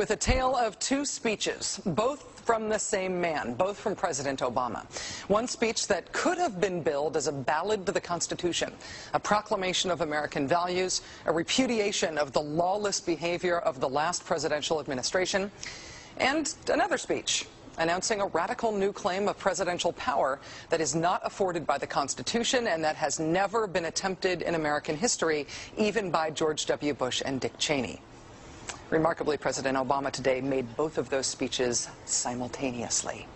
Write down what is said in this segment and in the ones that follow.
with a tale of two speeches, both from the same man, both from President Obama. One speech that could have been billed as a ballad to the Constitution, a proclamation of American values, a repudiation of the lawless behavior of the last presidential administration, and another speech announcing a radical new claim of presidential power that is not afforded by the Constitution and that has never been attempted in American history, even by George W. Bush and Dick Cheney. Remarkably, President Obama today made both of those speeches simultaneously.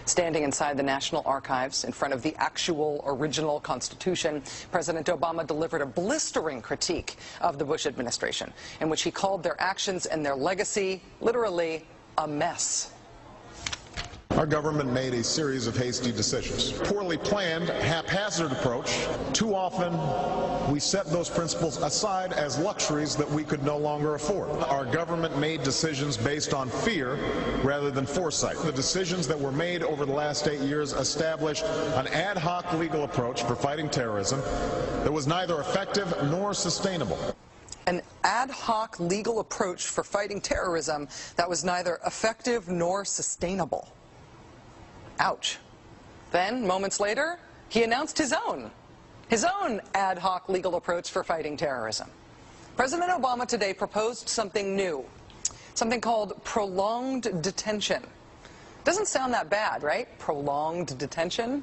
Standing inside the National Archives in front of the actual original Constitution, President Obama delivered a blistering critique of the Bush administration, in which he called their actions and their legacy literally a mess. Our government made a series of hasty decisions. Poorly planned, haphazard approach. Too often, we set those principles aside as luxuries that we could no longer afford. Our government made decisions based on fear rather than foresight. The decisions that were made over the last 8 years established an ad hoc legal approach for fighting terrorism that was neither effective nor sustainable. An ad hoc legal approach for fighting terrorism that was neither effective nor sustainable. Ouch. Then, moments later, he announced his own ad hoc legal approach for fighting terrorism. President Obama today proposed something new, something called prolonged detention. Doesn't sound that bad, right? Prolonged detention.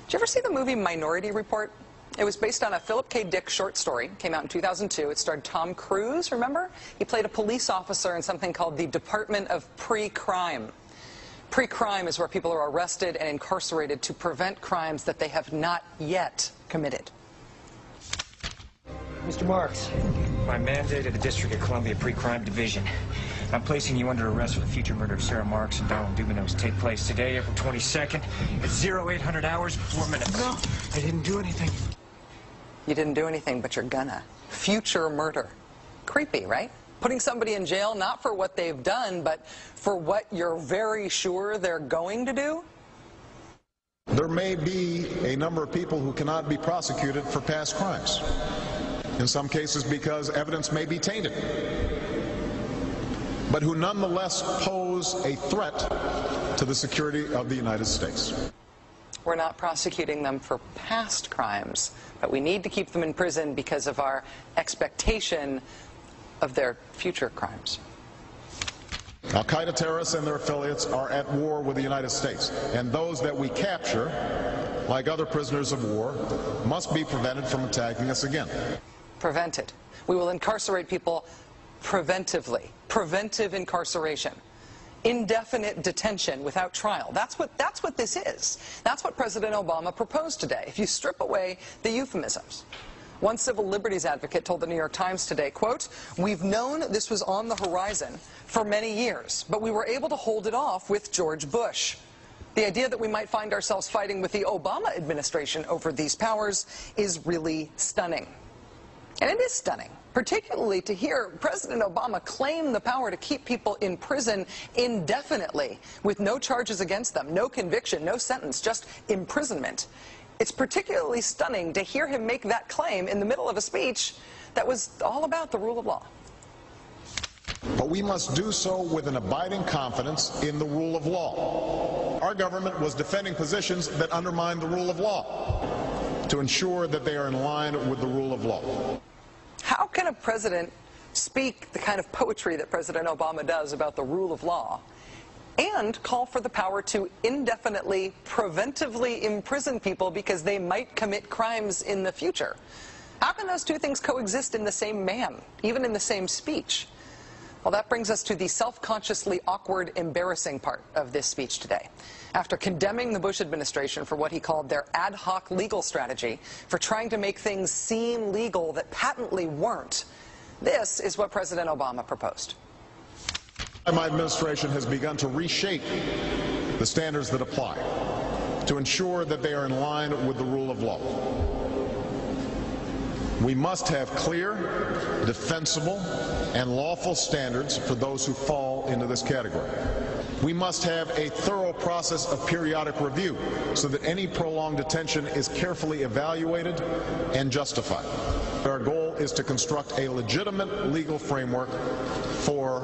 Did you ever see the movie Minority Report? It was based on a Philip K. Dick short story. Came out in 2002. It starred Tom Cruise, remember? He played a police officer in something called the Department of Pre-Crime. Pre-crime is where people are arrested and incarcerated to prevent crimes that they have not yet committed. Mr. Marks, by mandate of the District of Columbia Pre-Crime Division, I'm placing you under arrest for the future murder of Sarah Marks and Donald Dubinos. Take place today, April 22nd, at 0800 hours, 4 minutes. No, I didn't do anything. You didn't do anything, but you're gonna. Future murder. Creepy, right? Putting somebody in jail not for what they've done, but for what you're very sure they're going to do? There may be a number of people who cannot be prosecuted for past crimes. In some cases because evidence may be tainted, but who nonetheless pose a threat to the security of the United States. We're not prosecuting them for past crimes, but we need to keep them in prison because of our expectation of their future crimes. Al-Qaeda terrorists and their affiliates are at war with the United States, and those that we capture, like other prisoners of war, must be prevented from attacking us again. Prevented. We will incarcerate people preventively. Preventive incarceration. Indefinite detention without trial. That's what this is. That's what President Obama proposed today, if you strip away the euphemisms. One civil liberties advocate told the New York Times today, quote, "We've known this was on the horizon for many years, but we were able to hold it off with George Bush. The idea that we might find ourselves fighting with the Obama administration over these powers is really stunning." And it is stunning, particularly to hear President Obama claim the power to keep people in prison indefinitely with no charges against them, no conviction, no sentence, just imprisonment. It's particularly stunning to hear him make that claim in the middle of a speech that was all about the rule of law. But we must do so with an abiding confidence in the rule of law. Our government was defending positions that undermine the rule of law to ensure that they are in line with the rule of law. How can a president speak the kind of poetry that President Obama does about the rule of law and call for the power to indefinitely, preventively imprison people because they might commit crimes in the future? How can those two things coexist in the same man, even in the same speech? Well, that brings us to the self-consciously awkward, embarrassing part of this speech today. After condemning the Bush administration for what he called their ad hoc legal strategy, for trying to make things seem legal that patently weren't, this is what President Obama proposed. My administration has begun to reshape the standards that apply to ensure that they are in line with the rule of law. We must have clear, defensible, and lawful standards for those who fall into this category. We must have a thorough process of periodic review so that any prolonged detention is carefully evaluated and justified. Our goal is to construct a legitimate legal framework for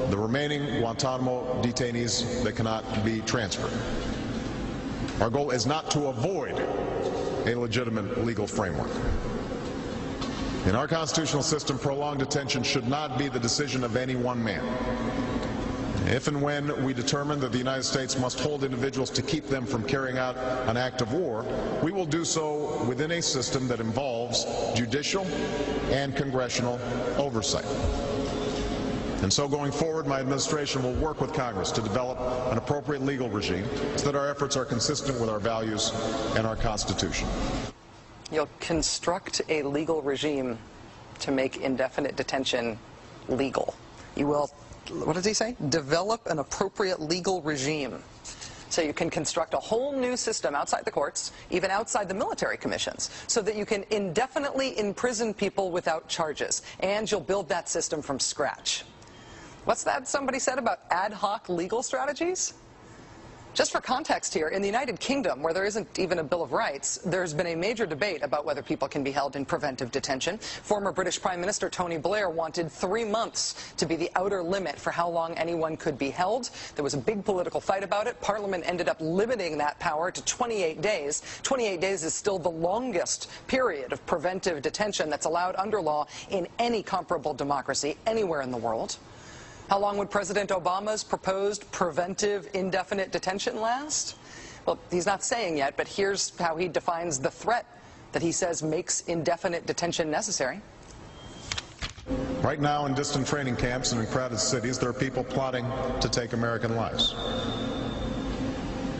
the remaining Guantanamo detainees that cannot be transferred. Our goal is not to avoid a legitimate legal framework. In our constitutional system, prolonged detention should not be the decision of any one man. If and when we determine that the United States must hold individuals to keep them from carrying out an act of war, we will do so within a system that involves judicial and congressional oversight. And so going forward, my administration will work with Congress to develop an appropriate legal regime so that our efforts are consistent with our values and our Constitution. You'll construct a legal regime to make indefinite detention legal. You will, what does he say? Develop an appropriate legal regime. So you can construct a whole new system outside the courts, even outside the military commissions, so that you can indefinitely imprison people without charges. And you'll build that system from scratch. What's that somebody said about ad hoc legal strategies? Just for context here, in the United Kingdom, where there isn't even a Bill of Rights, there's been a major debate about whether people can be held in preventive detention. Former British Prime Minister Tony Blair wanted 3 months to be the outer limit for how long anyone could be held. There was a big political fight about it. Parliament ended up limiting that power to 28 days. 28 days is still the longest period of preventive detention that's allowed under law in any comparable democracy anywhere in the world. How long would President Obama's proposed preventive indefinite detention last? Well, he's not saying yet, but here's how he defines the threat that he says makes indefinite detention necessary. Right now, in distant training camps and in crowded cities, there are people plotting to take American lives.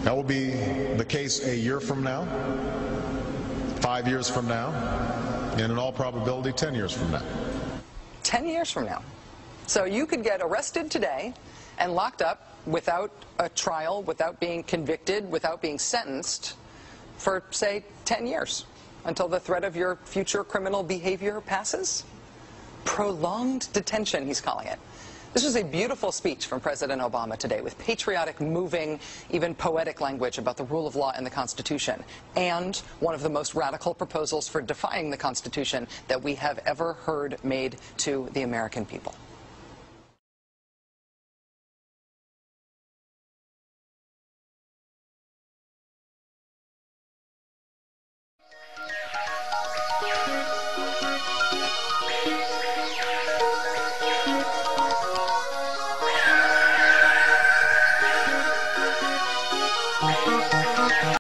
That will be the case a year from now, 5 years from now, and in all probability 10 years from now. 10 years from now. So you could get arrested today and locked up without a trial, without being convicted, without being sentenced for, say, 10 years until the threat of your future criminal behavior passes. Prolonged detention, he's calling it. This was a beautiful speech from President Obama today with patriotic, moving, even poetic language about the rule of law and the Constitution, and one of the most radical proposals for defying the Constitution that we have ever heard made to the American people. Thank you.